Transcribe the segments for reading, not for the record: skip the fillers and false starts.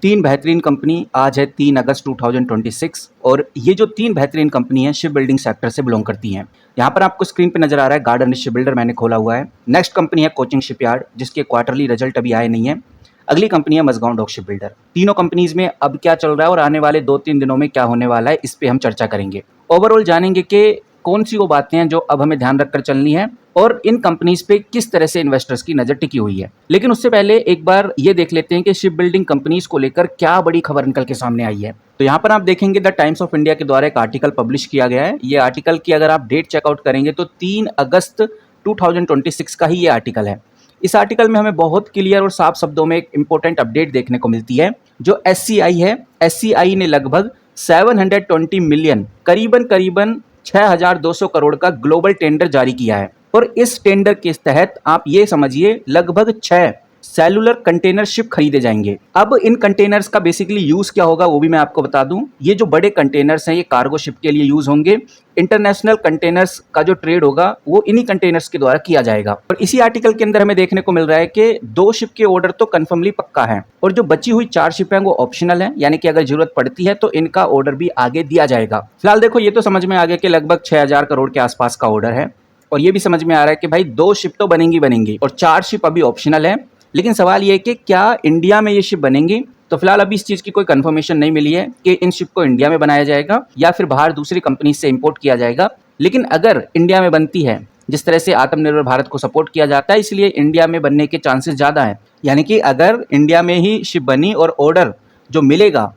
तीन बेहतरीन कंपनी। आज है 3 अगस्त 2026 और ये जो तीन बेहतरीन कंपनी है शिप बिल्डिंग सेक्टर से बिलोंग करती हैं। यहाँ पर आपको स्क्रीन पे नजर आ रहा है गार्डन शिप बिल्डर, मैंने खोला हुआ है। नेक्स्ट कंपनी है कोचिंग शिपयार्ड, जिसके क्वार्टरली रिजल्ट अभी आए नहीं है। अगली कंपनी है मजगांव डॉक शिप बिल्डर। तीनों कंपनीज में अब क्या चल रहा है और आने वाले 2-3 दिनों में क्या होने वाला है, इस पे हम चर्चा करेंगे। ओवरऑल जानेंगे कि कौन सी वो बातें हैं जो अब हमें ध्यान रखकर चलनी है और इन कंपनीज पे किस तरह से इन्वेस्टर्स की नजर टिकी हुई है। लेकिन उससे पहले एक बार ये देख लेते हैं कि शिप बिल्डिंग कंपनीज को लेकर क्या बड़ी खबर निकल के सामने आई है। तो यहाँ पर आप देखेंगे द टाइम्स ऑफ इंडिया के द्वारा एक आर्टिकल पब्लिश किया गया है। ये आर्टिकल की अगर आप डेट चेकआउट करेंगे तो 3 अगस्त 2026 का ही ये आर्टिकल है। इस आर्टिकल में हमें बहुत क्लियर और साफ शब्दों में एक इंपॉर्टेंट अपडेट देखने को मिलती है। जो एससीआई है, एससीआई ने लगभग 720 मिलियन, करीबन 6200 करोड़ का ग्लोबल टेंडर जारी किया है। और इस टेंडर के तहत आप ये समझिए लगभग 6 सेलुलर कंटेनर शिप खरीदे जाएंगे। अब इन कंटेनर्स का बेसिकली यूज क्या होगा वो भी मैं आपको बता दूं। ये जो बड़े कंटेनर्स हैं ये कार्गो शिप के लिए यूज होंगे। इंटरनेशनल कंटेनर्स का जो ट्रेड होगा वो इन्हीं कंटेनर्स के द्वारा किया जाएगा। और इसी आर्टिकल के अंदर हमें देखने को मिल रहा है कि 2 शिप के ऑर्डर तो कंफर्मली पक्का है और जो बची हुई 4 शिप हैं वो ऑप्शनल है, यानी कि अगर जरूरत पड़ती है तो इनका ऑर्डर भी आगे दिया जाएगा। फिलहाल देखो ये तो समझ में आ गया कि लगभग 6000 करोड़ के आसपास का ऑर्डर है और ये भी समझ में आ रहा है कि भाई 2 शिप तो बनेंगी और 4 शिप अभी ऑप्शनल है। लेकिन सवाल ये है कि क्या इंडिया में ये शिप बनेंगी? तो फिलहाल अभी इस चीज़ की कोई कंफर्मेशन नहीं मिली है कि इन शिप को इंडिया में बनाया जाएगा या फिर बाहर दूसरी कंपनी से इंपोर्ट किया जाएगा। लेकिन अगर इंडिया में बनती है, जिस तरह से आत्मनिर्भर भारत को सपोर्ट किया जाता है, इसलिए इंडिया में बनने के चांसेस ज़्यादा हैं। यानी कि अगर इंडिया में ही शिप बनी और ऑर्डर जो मिलेगा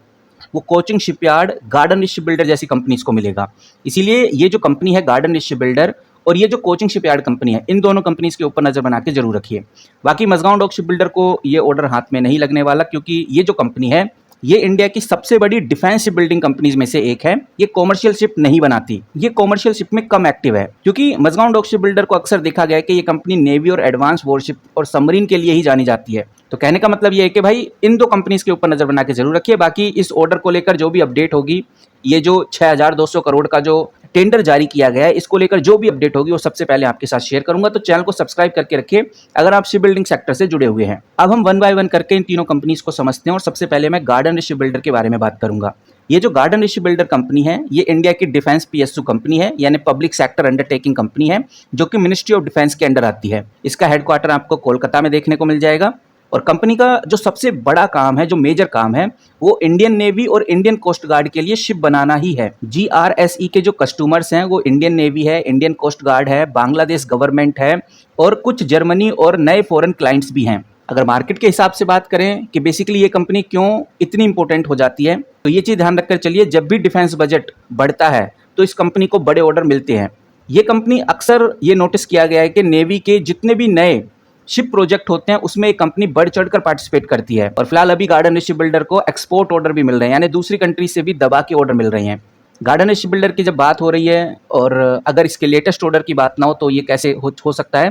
वो coaching shipyard, garden ship builder जैसी कंपनीज को मिलेगा। इसीलिए ये जो कंपनी है गार्डन शिप बिल्डर और ये जो कोचिंग शिपयार्ड कंपनी है, इन दोनों कंपनीज के ऊपर नजर बना के जरूर रखिए। बाकी मजगांव डॉक शिप बिल्डर को ये ऑर्डर हाथ में नहीं लगने वाला, क्योंकि ये जो कंपनी है ये इंडिया की सबसे बड़ी डिफेंस शिप बिल्डिंग कंपनीज में से एक है। ये कॉमर्शियल शिप नहीं बनाती, ये कॉमर्शियल शिप में कम एक्टिव है, क्योंकि मजगांव डॉक शिप बिल्डर को अक्सर देखा गया है कि ये कंपनी नेवी और एडवांस वॉरशिप और सबमरीन के लिए ही जानी जाती है। तो कहने का मतलब ये है कि भाई इन 2 कंपनीज के ऊपर नजर बना के जरूर रखिए। बाकी इस ऑर्डर को लेकर जो भी अपडेट होगी, ये जो 6200 करोड़ का जो टेंडर जारी किया गया है, इसको लेकर जो भी अपडेट होगी वो सबसे पहले आपके साथ शेयर करूंगा। तो चैनल को सब्सक्राइब करके रखिए अगर आप शिप बिल्डिंग सेक्टर से जुड़े हुए हैं। अब हम 1 बाय 1 करके इन तीनों कंपनीज को समझते हैं और सबसे पहले मैं गार्डन शिप बिल्डर के बारे में बात करूंगा। ये जो गार्डन शिप बिल्डर कंपनी है ये इंडिया की डिफेंस पीएसयू कंपनी है, यानी पब्लिक सेक्टर अंडरटेकिंग कंपनी है, जो कि मिनिस्ट्री ऑफ डिफेंस के अंडर आती है। इसका हेडक्वार्टर आपको कोलकाता में देखने को मिल जाएगा और कंपनी का जो सबसे बड़ा काम है, जो मेजर काम है, वो इंडियन नेवी और इंडियन कोस्ट गार्ड के लिए शिप बनाना ही है। GRSE के जो कस्टमर्स हैं वो इंडियन नेवी है, इंडियन कोस्ट गार्ड है, बांग्लादेश गवर्नमेंट है और कुछ जर्मनी और नए फॉरेन क्लाइंट्स भी हैं। अगर मार्केट के हिसाब से बात करें कि बेसिकली ये कंपनी क्यों इतनी इंपॉर्टेंट हो जाती है, तो ये चीज़ ध्यान रखकर चलिए, जब भी डिफेंस बजट बढ़ता है तो इस कंपनी को बड़े ऑर्डर मिलते हैं। ये कंपनी अक्सर ये नोटिस किया गया है कि नेवी के जितने भी नए शिप प्रोजेक्ट होते हैं उसमें एक कंपनी बढ़ चढ़कर पार्टिसिपेट करती है। और फिलहाल अभी गार्डन शिप बिल्डर को एक्सपोर्ट ऑर्डर भी मिल रहे हैं, यानी दूसरी कंट्री से भी दबा के ऑर्डर मिल रहे हैं। गार्डन शिप बिल्डर की जब बात हो रही है और अगर इसके लेटेस्ट ऑर्डर की बात ना हो तो ये कैसे हो सकता है,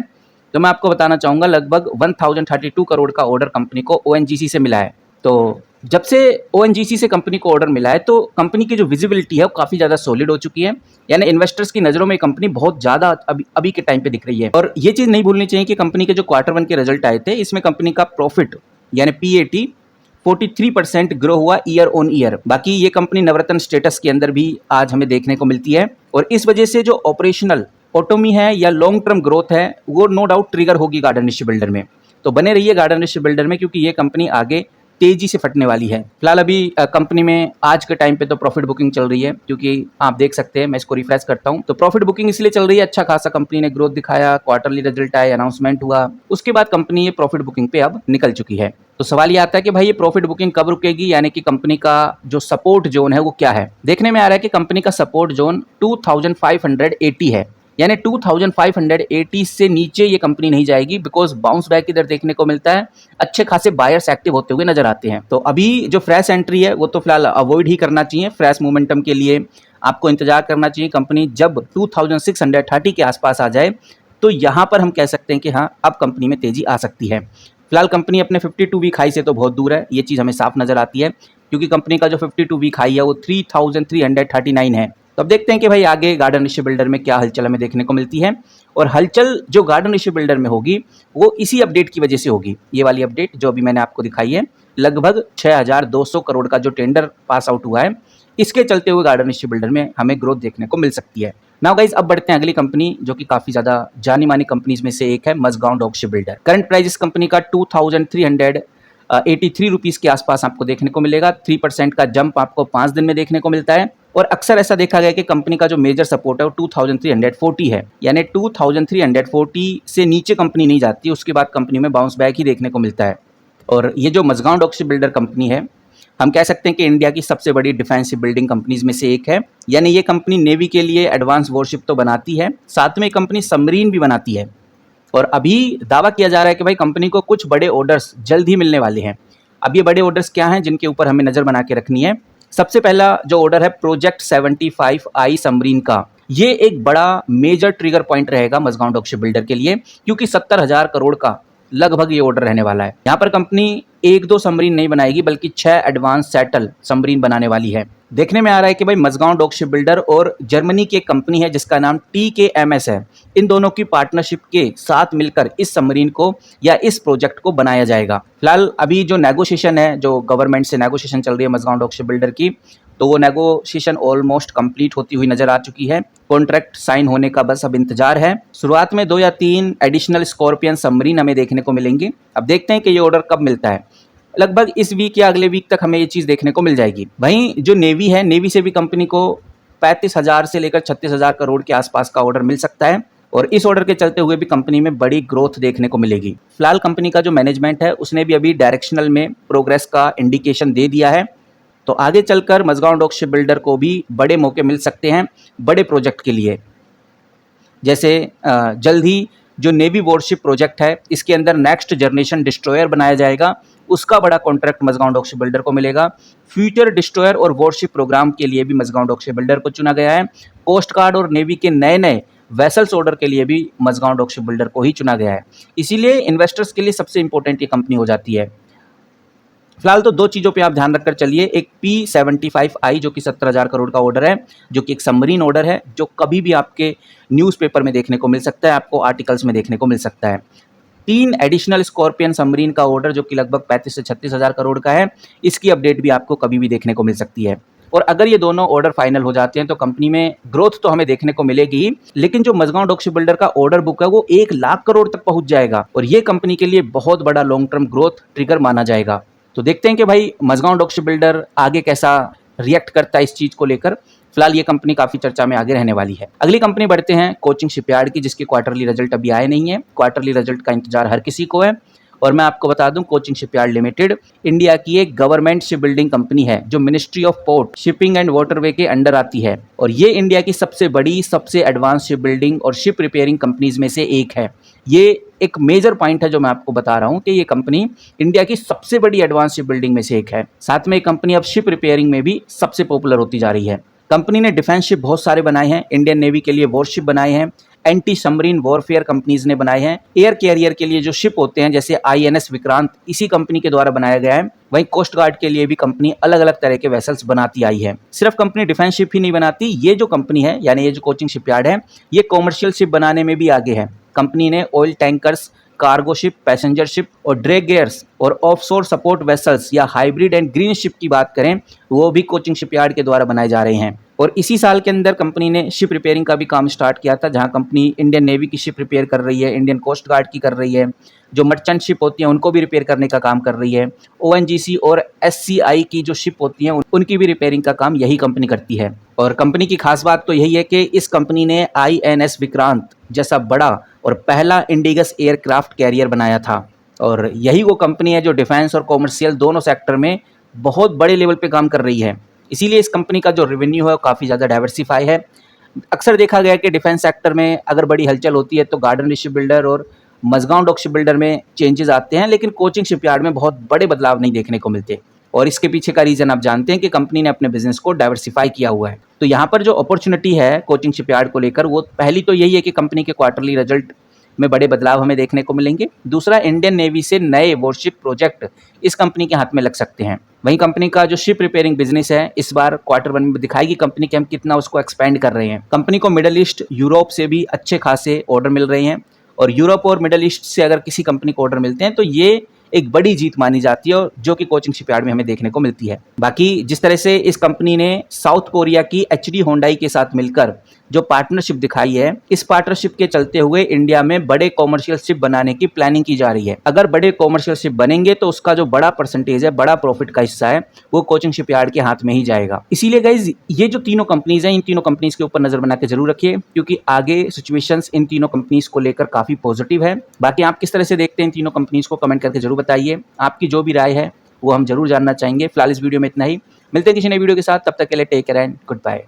तो मैं आपको बताना चाहूँगा लगभग 1032 करोड़ का ऑर्डर कंपनी को ONGC से मिला है। तो जब से ONGC से कंपनी को ऑर्डर मिला है तो कंपनी की जो विजिबिलिटी है वो काफ़ी ज़्यादा सॉलिड हो चुकी है, यानी इन्वेस्टर्स की नज़रों में कंपनी बहुत ज़्यादा अभी के टाइम पे दिख रही है। और ये चीज़ नहीं भूलनी चाहिए कि कंपनी के जो Q1 के रिजल्ट आए थे, इसमें कंपनी का प्रॉफिट यानी PAT 43% ग्रो हुआ ईयर ऑन ईयर। बाकी ये कंपनी नवरत्न स्टेटस के अंदर भी आज हमें देखने को मिलती है और इस वजह से जो ऑपरेशनल ऑटोमी है या लॉन्ग टर्म ग्रोथ है वो नो डाउट ट्रिगर होगी गार्डन शिप बिल्डर में। तो बने रहिए गार्डन शिप बिल्डर में, क्योंकि ये कंपनी आगे तेजी से फटने वाली है। फिलहाल अभी कंपनी में आज के टाइम पे तो प्रॉफिट बुकिंग चल रही है, क्योंकि आप देख सकते हैं, मैं इसको रिफ्रेश करता हूं तो प्रॉफिट बुकिंग इसलिए चल रही है, अच्छा खासा कंपनी ने ग्रोथ दिखाया, क्वार्टरली रिजल्ट आए, अनाउंसमेंट हुआ, उसके बाद कंपनी ये प्रॉफिट बुकिंग पे अब निकल चुकी है। तो सवाल ये आता है कि भाई ये प्रॉफिट बुकिंग कब रुकेगी, यानी कि कंपनी का जो सपोर्ट जोन है वो क्या है। देखने में आ रहा है कि कंपनी का सपोर्ट जोन 2580 है, यानी 2580 से नीचे ये कंपनी नहीं जाएगी, बिकॉज बाउंस बैक इधर देखने को मिलता है, अच्छे खासे बायर्स एक्टिव होते हुए नजर आते हैं। तो अभी जो फ्रेश एंट्री है वो तो फिलहाल अवॉइड ही करना चाहिए। फ्रेश मोमेंटम के लिए आपको इंतजार करना चाहिए। कंपनी जब 2630 के आसपास आ जाए तो यहाँ पर हम कह सकते हैं कि हाँ अब कंपनी में तेजी आ सकती है। फिलहाल कंपनी अपने 52 वीक हाई से तो बहुत दूर है, ये चीज़ हमें साफ नजर आती है, क्योंकि कंपनी का जो 52 वीक हाई है वो 3339 है। तो अब देखते हैं कि भाई आगे गार्डन शिप बिल्डर में क्या हलचल हमें देखने को मिलती है, और हलचल जो गार्डन शिप बिल्डर में होगी वो इसी अपडेट की वजह से होगी। ये वाली अपडेट जो अभी मैंने आपको दिखाई है लगभग 6,200 करोड़ का जो टेंडर पास आउट हुआ है, इसके चलते हुए गार्डन शिप बिल्डर में हमें ग्रोथ देखने को मिल सकती है। नाउ गाइस, अब बढ़ते हैं अगली कंपनी जो कि काफी ज्यादा जानी मानी कंपनीज में से एक है, Mazagon dock ship builder. Current price इस कंपनी का 2,383 रुपीज के आसपास आपको देखने को मिलेगा। 3% का जंप आपको 5 दिन में देखने को मिलता है और अक्सर ऐसा देखा गया कि कंपनी का जो मेजर सपोर्ट है वो 2340 है, यानी 2340 से नीचे कंपनी नहीं जाती, उसके बाद कंपनी में बाउंस बैक ही देखने को मिलता है। और ये जो Mazagon dock ship builder company है, हम कह सकते हैं कि इंडिया की सबसे बड़ी डिफेंसिव बिल्डिंग कंपनीज में से एक है। यानी ये कंपनी नेवी के लिए एडवांस वॉरशिप तो बनाती है, साथ में कंपनी सबमरीन भी बनाती है। और अभी दावा किया जा रहा है कि भाई कंपनी को कुछ बड़े ऑर्डर्स जल्द ही मिलने वाले हैं। अब ये बड़े ऑर्डर्स क्या हैं जिनके ऊपर हमें नज़र बना के रखनी है? सबसे पहला जो ऑर्डर है प्रोजेक्ट 75I सबमरीन का, ये एक बड़ा मेजर ट्रिगर पॉइंट रहेगा मजगांव डॉक शिप बिल्डर के लिए, क्योंकि 70,000 करोड़ का लगभग ये ऑर्डर रहने वाला है। यहाँ पर कंपनी 1-2 सबमरीन नहीं बनाएगी बल्कि 6 एडवांस सैटल सबमरीन बनाने वाली है। देखने में आ रहा है कि भाई मजगांव डॉक शिप बिल्डर और जर्मनी की एक कंपनी है जिसका नाम TKMS है, इन दोनों की पार्टनरशिप के साथ मिलकर इस सबमरीन को या इस प्रोजेक्ट को बनाया जाएगा। फिलहाल अभी जो नेगोशिएशन है, जो गवर्नमेंट से नेगोशिएशन चल रही है मजगांव डॉक शिप बिल्डर की, तो वो नेगोशिएशन ऑलमोस्ट कंप्लीट होती हुई नजर आ चुकी है। कॉन्ट्रैक्ट साइन होने का बस अब इंतजार है। शुरुआत में 2 या 3 एडिशनल स्कॉर्पियन सबमरीन हमें देखने को मिलेंगी। अब देखते हैं कि ये ऑर्डर कब मिलता है। लगभग इस वीक या अगले वीक तक हमें ये चीज़ देखने को मिल जाएगी। वहीं जो नेवी है, नेवी से भी कंपनी को 35,000 से लेकर 36,000 करोड़ के आसपास का ऑर्डर मिल सकता है और इस ऑर्डर के चलते हुए भी कंपनी में बड़ी ग्रोथ देखने को मिलेगी। फिलहाल कंपनी का जो मैनेजमेंट है उसने भी अभी डायरेक्शनल में प्रोग्रेस का इंडिकेशन दे दिया है, तो आगे चलकर मजगांव डॉक शिप बिल्डर को भी बड़े मौके मिल सकते हैं बड़े प्रोजेक्ट के लिए। जैसे जल्द ही जो नेवी वॉरशिप प्रोजेक्ट है, इसके अंदर नेक्स्ट जनरेशन डिस्ट्रॉयर बनाया जाएगा, उसका बड़ा contract Mazagon dock ship builder को मिलेगा। फ्यूचर डिस्ट्रॉयर और वॉरशिप प्रोग्राम के लिए भी मजगांव डॉक शिप बिल्डर को चुना गया है। कोस्ट गार्ड और नेवी के नए नए वेसल्स ऑर्डर के लिए भी मजगांव डॉक शिप बिल्डर को ही चुना गया है। इसीलिए इन्वेस्टर्स के लिए सबसे इंपॉर्टेंट ये कंपनी हो जाती है। फिलहाल तो 2 चीज़ों पे आप ध्यान रखकर चलिए, एक P75I जो कि 70,000 करोड़ का ऑर्डर है, जो कि एक सबमरीन ऑर्डर है, जो कभी भी आपके न्यूज़पेपर में देखने को मिल सकता है, आपको आर्टिकल्स में देखने को मिल सकता है। 3 एडिशनल स्कॉर्पियन सबमरीन का ऑर्डर जो कि लगभग 35 से 36,000 करोड़ का है, इसकी अपडेट भी आपको कभी भी देखने को मिल सकती है। और अगर ये दोनों ऑर्डर फाइनल हो जाते हैं तो कंपनी में ग्रोथ तो हमें देखने को मिलेगी ही, लेकिन जो मजगांव डॉक शिप बिल्डर का ऑर्डर बुक है वो 1 लाख करोड़ तक पहुंच जाएगा और ये कंपनी के लिए बहुत बड़ा लॉन्ग टर्म ग्रोथ ट्रिगर माना जाएगा। तो देखते हैं कि भाई मजगांव डॉक शिप बिल्डर आगे कैसा रिएक्ट करता है इस चीज़ को लेकर। फिलहाल ये कंपनी काफ़ी चर्चा में आगे रहने वाली है। अगली कंपनी बढ़ते हैं कोचिंग शिपयार्ड की, जिसके क्वार्टरली रिजल्ट अभी आए नहीं है। क्वार्टरली रिजल्ट का इंतजार हर किसी को है और मैं आपको बता दूं, कोचिंग शिपयार्ड लिमिटेड इंडिया की एक गवर्नमेंट शिप बिल्डिंग कंपनी है जो ministry of port, shipping and waterway के अंडर आती है और ये इंडिया की सबसे बड़ी, सबसे एडवांस शिप बिल्डिंग और शिप रिपेयरिंग कंपनीज में से एक है। ये एक मेजर पॉइंट है जो मैं आपको बता रहा हूँ कि ये कंपनी इंडिया की सबसे बड़ी एडवांस शिप बिल्डिंग में से एक है। साथ में ये कंपनी अब शिप रिपेयरिंग में भी सबसे पॉपुलर होती जा रही है। कंपनी ने डिफेंस शिप बहुत सारे बनाए हैं, इंडियन नेवी के लिए वॉरशिप बनाए हैं, एंटी सबमरीन वॉरफेयर कंपनीज ने बनाए हैं, एयर कैरियर के लिए जो शिप होते हैं जैसे INS विक्रांत इसी कंपनी के द्वारा बनाया गया है। वहीं कोस्ट गार्ड के लिए भी कंपनी अलग अलग तरह के वेसल्स बनाती आई है। सिर्फ कंपनी डिफेंस शिप ही नहीं बनाती, ये जो कंपनी है यानी ये जो कोचिंग शिपयार्ड है, ये कॉमर्शियल शिप बनाने में भी आगे है। कंपनी ने oil tankers, cargo ship, passenger ship और ड्रैग गियर्स और ऑफशोर सपोर्ट वेसल्स या हाइब्रिड एंड ग्रीन शिप की बात करें, वो भी कोचिंग शिपयार्ड के द्वारा बनाए जा रहे हैं। और इसी साल के अंदर कंपनी ने शिप रिपेयरिंग का भी काम स्टार्ट किया था, जहां कंपनी इंडियन नेवी की शिप रिपेयर कर रही है, इंडियन कोस्ट गार्ड की कर रही है, जो मर्चेंट शिप होती हैं उनको भी रिपेयर करने का काम कर रही है। ONGC और SCI की जो शिप होती हैं उनकी भी रिपेयरिंग का काम यही कंपनी करती है। और कंपनी की खास बात तो यही है कि इस कंपनी ने INS विक्रांत जैसा बड़ा और पहला इंडिगस एयरक्राफ्ट कैरियर बनाया था और यही वो कंपनी है जो डिफेंस और कॉमर्शियल दोनों सेक्टर में बहुत बड़े लेवल पे काम कर रही है। इसीलिए इस कंपनी का जो रेवेन्यू है वो काफ़ी ज़्यादा डाइवर्सिफाई है। अक्सर देखा गया है कि डिफेंस सेक्टर में अगर बड़ी हलचल होती है तो गार्डन शिप बिल्डर और मजगांव डॉक शिप बिल्डर में चेंजेस आते हैं, लेकिन कोचिंग शिपयार्ड में बहुत बड़े बदलाव नहीं देखने को मिलते। और इसके पीछे का रीज़न आप जानते हैं कि कंपनी ने अपने बिजनेस को डाइवर्सिफाई किया हुआ है। तो यहाँ पर जो अपॉर्चुनिटी है कोचिंग शिपयार्ड को लेकर, वो पहली तो यही है कि कंपनी के क्वार्टरली रिजल्ट में बड़े बदलाव हमें देखने को मिलेंगे। दूसरा, इंडियन नेवी से नए वॉरशिप प्रोजेक्ट इस कंपनी के हाथ में लग सकते हैं। वहीं कंपनी का जो शिप रिपेयरिंग बिजनेस है, इस बार Q1 में दिखाएगी कंपनी कि हम कितना उसको एक्सपेंड कर रहे हैं। कंपनी को मिडल ईस्ट, यूरोप से भी अच्छे खासे ऑर्डर मिल रहे हैं और यूरोप और मिडल ईस्ट से अगर किसी कंपनी को ऑर्डर मिलते हैं तो ये एक बड़ी जीत मानी जाती है और जो कि कोचिंग शिपयार्ड में हमें देखने को मिलती है। बाकी जिस तरह से इस कंपनी ने साउथ कोरिया की एचडी होंडाई के साथ मिलकर जो पार्टनरशिप दिखाई है, इस पार्टनरशिप के चलते हुए इंडिया में बड़े कॉमर्शियल शिप बनाने की प्लानिंग की जा रही है। अगर बड़े कॉमर्शियल शिप बनेंगे तो उसका जो बड़ा परसेंटेज है, बड़ा प्रॉफिट का हिस्सा है, वो कोचिंग शिपयार्ड के हाथ में ही जाएगा। इसीलिए गाइज ये जो तीनों कंपनीज हैं, इन तीनों कंपनीज के ऊपर नजर बना के जरूर रखिए, क्योंकि आगे सिचुएशंस इन तीनों कंपनीज को लेकर काफी पॉजिटिव है। बाकी आप किस तरह से देखते हैं इन तीनों कंपनीज को, कमेंट करके जरूर बताइए। आपकी जो भी राय है वो हम जरूर जानना चाहेंगे। फिलहाल इस वीडियो में इतना ही, मिलते हैं किसी नई वीडियो के साथ, तब तक के लिए take care and good bye.